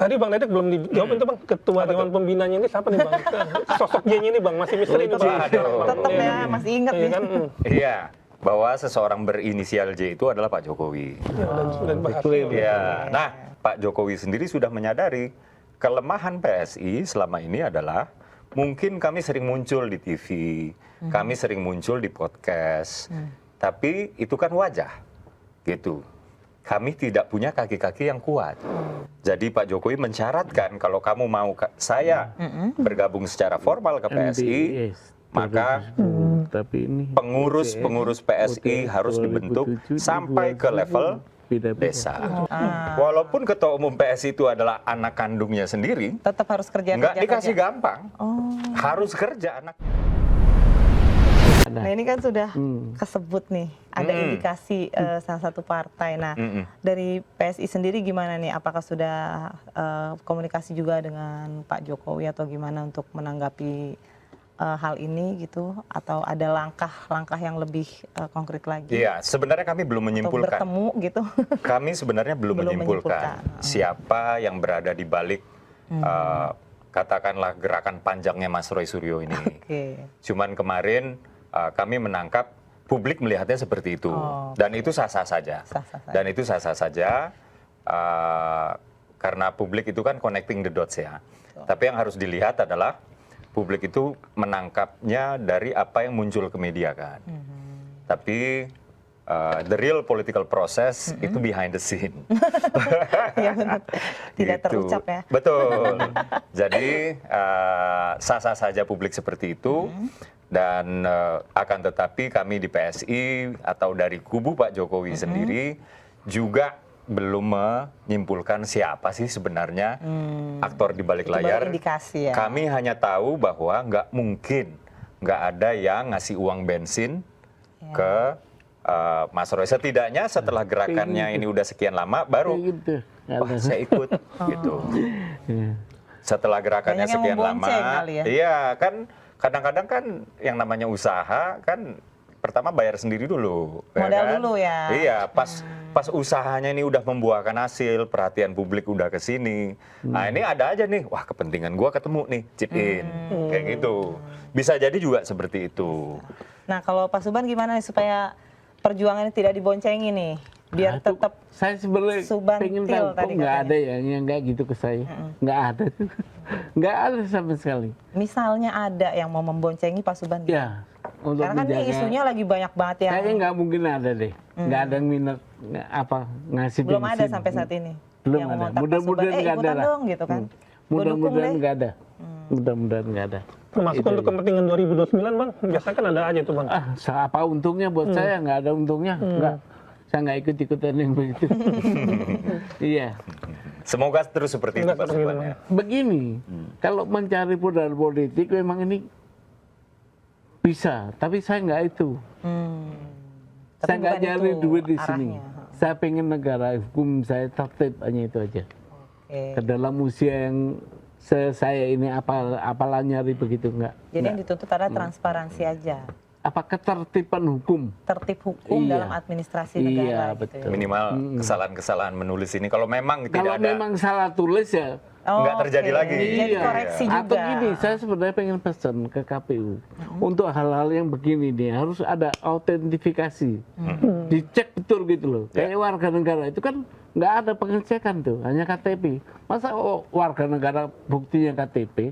Tadi Bang Dedek belum dijawab itu Bang, ketua Dewan Pembinanya ini siapa nih Bang? Sosok Y-nya ini Bang, masih misteri itu Bang. Tetap ya, masih ingat nih. Kan? Iya, bahwa seseorang berinisial J itu adalah Pak Jokowi. Dan bahas. Iya. Nah, Pak Jokowi sendiri sudah menyadari kelemahan PSI selama ini adalah mungkin kami sering muncul di TV, kami sering muncul di podcast, tapi itu kan wajah, gitu. Kami tidak punya kaki-kaki yang kuat. Jadi Pak Jokowi mensyaratkan kalau kamu mau saya bergabung secara formal ke PSI, maka pengurus-pengurus PSI harus dibentuk sampai ke level desa. Walaupun ketua umum PSI itu adalah anak kandungnya sendiri, tetap harus kerja. nggak dikasih gampang, harus kerja anak. Nah ini kan sudah kesebut nih, ada indikasi salah satu partai. Nah dari PSI sendiri gimana nih? Apakah sudah komunikasi juga dengan Pak Jokowi atau gimana untuk menanggapi hal ini gitu? Atau ada langkah-langkah yang lebih konkret lagi? Iya, sebenarnya kami belum menyimpulkan. Atau bertemu gitu? Kami sebenarnya belum menyimpulkan siapa yang berada di balik katakanlah gerakan panjangnya Mas Roy Suryo ini. Cuman kemarin kami menangkap publik melihatnya seperti itu, dan itu sah-sah saja. Dan itu sah-sah saja karena publik itu kan connecting the dots ya. Tapi yang harus dilihat adalah publik itu menangkapnya dari apa yang muncul ke media kan. Tapi the real political process itu behind the scene. Ya, tidak terucap ya. Betul. Jadi sah-sah saja publik seperti itu. Dan akan tetapi kami di PSI atau dari kubu Pak Jokowi sendiri juga belum menyimpulkan siapa sih sebenarnya aktor di balik layar. Indikasi, ya. Kami hanya tahu bahwa nggak mungkin nggak ada yang ngasih uang bensin ke Mas Roy. Setidaknya setelah gerakannya ini udah sekian lama baru wah saya ikut gitu. Setelah gerakannya sekian lama, iya kan. Kadang-kadang kan yang namanya usaha kan pertama bayar sendiri dulu. Modal kan? dulu ya. Iya, pas usahanya ini udah membuahkan hasil, perhatian publik udah ke sini. Nah ini ada aja nih, wah kepentingan gua ketemu nih, chip in. Kayak gitu. Bisa jadi juga seperti itu. Nah kalau Pak Suban gimana nih supaya perjuangan ini tidak diboncengi nih? Biar tetap saya sebenarnya pengen tahu kok nggak ada yang nggak gitu ke saya. Nggak ada tuh. Nggak ada sama sekali. Misalnya ada yang mau memboncengi Pak Suban? Ya. Untuk karena kan ini isunya lagi banyak banget ya. Kayaknya nggak mungkin ada deh. Nggak ada yang minat ngasih bensin. Belum ada sampai saat ini. Belum ada. Mudah-mudahan nggak ada lah. Dong, gitu kan. Mudah-mudahan nggak ada. Mudah-mudahan nggak ada. Termasuk untuk kepentingan 2029 Bang, biasanya kan ada aja tuh Bang. Apa untungnya buat saya? Nggak ada untungnya. Nggak. Saya nggak ikut-ikutan yang begitu. Iya. Semoga terus seperti itu Pak Suban ya. Begini, kalau mencari modal politik memang ini bisa, tapi saya nggak itu. Saya nggak nyari duit di sini. Saya pengen negara hukum saya tertib, hanya itu aja. Ke dalam usia yang saya ini apalah nyari begitu nggak. Jadi yang dituntut adalah transparansi aja. Apa ketertiban hukum? Tertib hukum dalam administrasi negara. Iya, gitu betul. ya. Minimal kesalahan-kesalahan menulis ini kalau memang tidak ada. Kalau memang salah tulis ya nggak terjadi lagi. Jadi koreksi juga. Atau gini, saya sebenarnya pengen pesan ke KPU untuk hal-hal yang begini nih harus ada autentifikasi, dicek betul gitu loh. Kayak warga negara itu kan nggak ada pengecekan tuh, hanya KTP. Masa warga negara buktinya KTP?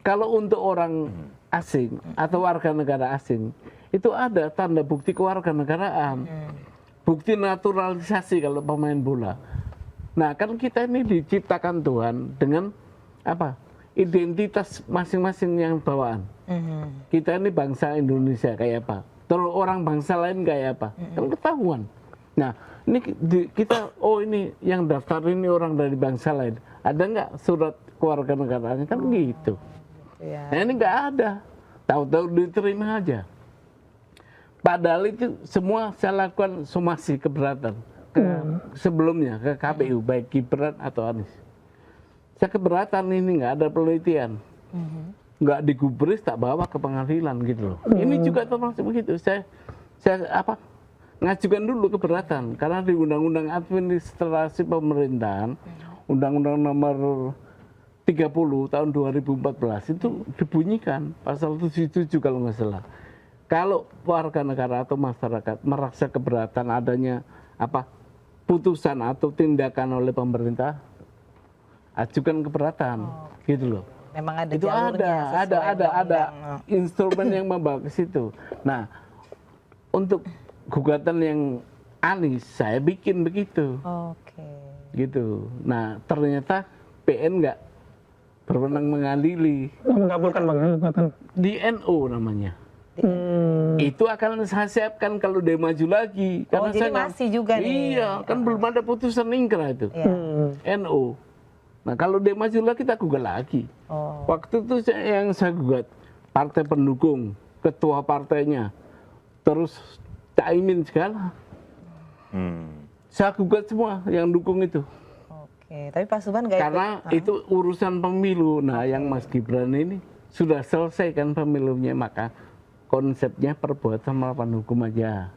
Kalau untuk orang asing atau warga negara asing itu ada tanda bukti kewarganegaraan, bukti naturalisasi kalau pemain bola. Nah kan kita ini diciptakan Tuhan dengan apa? Identitas masing-masing yang bawaan. Kita ini bangsa Indonesia kayak apa? Terus orang bangsa lain kayak apa? Kan ketahuan. Nah ini kita ini yang daftar ini orang dari bangsa lain. Ada nggak surat kewarganegaraannya kan gitu? Nah ini nggak ada. Tahu-tahu diterima aja. Padahal itu semua saya lakukan somasi keberatan. Sebelumnya ke KPU baik Gibran atau Anies, saya keberatan ini nggak ada penelitian, nggak digubris tak bawa ke pengadilan gitu loh. Ini juga termasuk begitu. Saya ngajukan dulu keberatan karena di Undang-Undang Administrasi Pemerintahan Undang-Undang Nomor 30 tahun 2014 itu dibunyikan pasal 77 kalau nggak salah. Kalau warga negara atau masyarakat merasa keberatan adanya putusan atau tindakan oleh pemerintah, ajukan keberatan, gitu loh. Memang ada Itu jalurnya sesuai ada undang-undang. instrumen yang membawa ke situ. Nah, untuk gugatan yang Anies saya bikin begitu, Oke. gitu. Nah, ternyata PN nggak berwenang mengadili, Mengabulkan bang gugatan. di NU namanya. Itu akan saya siapkan kalau dia maju lagi. Oh, jadi saya nggak- masih juga nih. Iya, kan belum ada putusan ingkrah itu. Iya. NU. Nah, kalau dia maju lagi kita gugat lagi. Oh. Waktu itu yang saya gugat partai pendukung, ketua partainya, terus Caimin segala. Saya gugat semua yang dukung itu. Oke, tapi Pak Subhan nggak Karena itu urusan pemilu. Nah, yang Mas Gibran ini sudah selesai kan pemilunya, maka konsepnya perbuatan melawan hukum aja.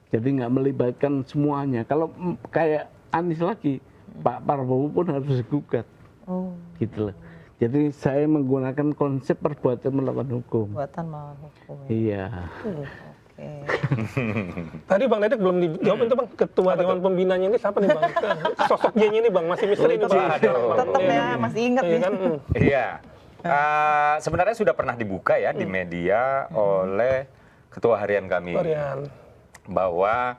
Jadi nggak melibatkan semuanya. Kalau kayak Anies lagi, Pak Prabowo pun harus digugat. Oh, Gitu loh. Jadi saya menggunakan konsep perbuatan melawan hukum. buatan melawan hukum. Ya. Iya. Oke. Tadi Bang Dedek belum dijawab itu Bang, ketua Dewan Pembinanya ini siapa nih Bang? Sosok Y-nya ini Bang, masih misteri ini Bang. Tetap ya, masih ingat Iya nih. kan? Iya. Sebenarnya sudah pernah dibuka ya di media oleh ketua harian kami. Varian. Bahwa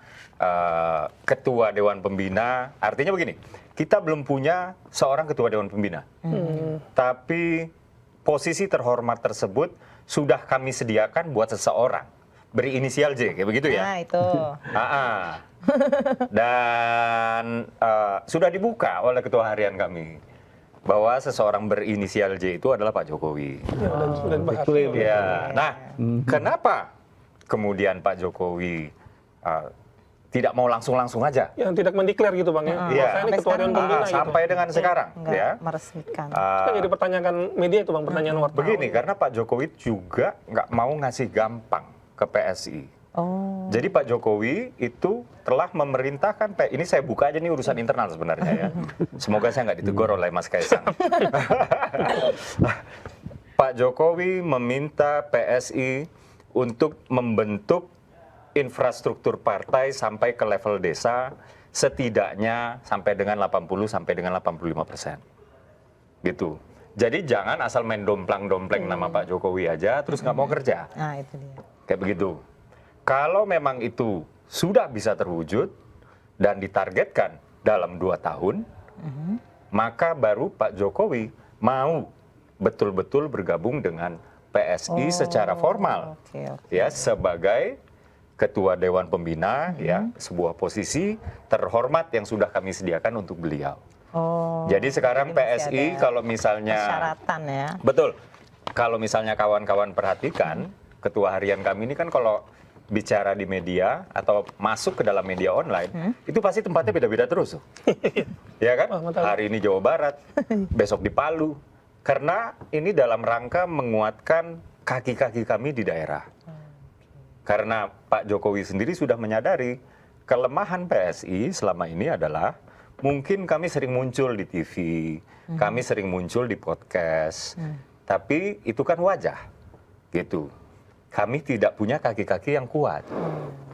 ketua Dewan Pembina, artinya begini, kita belum punya seorang ketua Dewan Pembina. Tapi posisi terhormat tersebut sudah kami sediakan buat seseorang. Berinisial J, kayak begitu ya? Nah, itu. Dan sudah dibuka oleh ketua harian kami. Bahwa seseorang berinisial J itu adalah Pak Jokowi. Ya, dan bahas. Ya, nah, kenapa kemudian Pak Jokowi tidak mau langsung-langsung aja? Yang tidak mendeklar gitu Bang ya. Iya. Saya ini ketua Dewan Pembina gitu. Sampai dengan sekarang, Nggak ya. meresmikan. Kan jadi pertanyaan media itu Bang, pertanyaan wartawan. Begini, karena Pak Jokowi juga nggak mau ngasih gampang ke PSI. Oh. Jadi Pak Jokowi itu telah memerintahkan, ini saya buka aja nih urusan internal sebenarnya ya. Semoga saya nggak ditegur oleh Mas Kaisang. Pak Jokowi meminta PSI untuk membentuk infrastruktur partai sampai ke level desa setidaknya sampai dengan 80 sampai dengan 85%. Gitu. Jadi jangan asal main domplang-dompleng nama Pak Jokowi aja terus nggak mau kerja. Nah, itu dia. Kayak begitu. Kalau memang itu sudah bisa terwujud dan ditargetkan dalam 2 tahun, maka baru Pak Jokowi mau betul-betul bergabung dengan PSI secara formal. Oke, oke. Ya, sebagai ketua Dewan Pembina, ya, sebuah posisi terhormat yang sudah kami sediakan untuk beliau. Oh. Jadi sekarang jadi masih PSI ada kalau misalnya persyaratan ya. betul. Kalau misalnya kawan-kawan perhatikan, ketua harian kami ini kan kalau bicara di media atau masuk ke dalam media online, itu pasti tempatnya beda-beda terus. Ya kan? Wah, mantap. Hari ini Jawa Barat, besok di Palu. Karena ini dalam rangka menguatkan kaki-kaki kami di daerah. Karena Pak Jokowi sendiri sudah menyadari kelemahan PSI selama ini adalah mungkin kami sering muncul di TV, kami sering muncul di podcast, tapi itu kan wajah, gitu. Kami tidak punya kaki-kaki yang kuat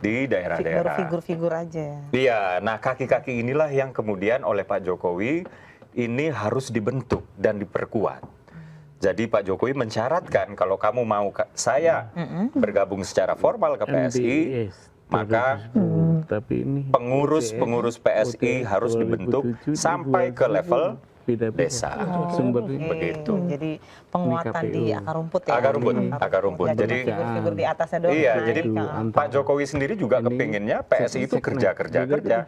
di Baru daerah-daerah. figur-figur aja ya. Iya, nah kaki-kaki inilah yang kemudian oleh Pak Jokowi ini harus dibentuk dan diperkuat. Jadi Pak Jokowi mensyaratkan kalau kamu mau saya bergabung secara formal ke PSI, MBS, maka tapi ini pengurus-pengurus PSI harus dibentuk sampai ke level desa. Sumbernya Begitu. Jadi penguatan Ini KPU. di akar rumput ya. Akar rumput, akar rumput. Jadi Jadi figur-figur di atasnya doang. iya, naik jadi kan. Pak Jokowi sendiri juga Ini kepinginnya PSI itu seknek. kerja.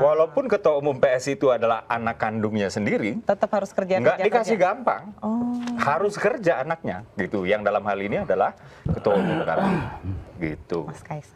Walaupun ketua umum PSI itu adalah anak kandungnya sendiri, Tetap harus kerja. nggak dikasih gampang. Oh. Harus kerja anaknya, gitu. Yang dalam hal ini adalah ketua umum kami, gitu. Mas Kaisang.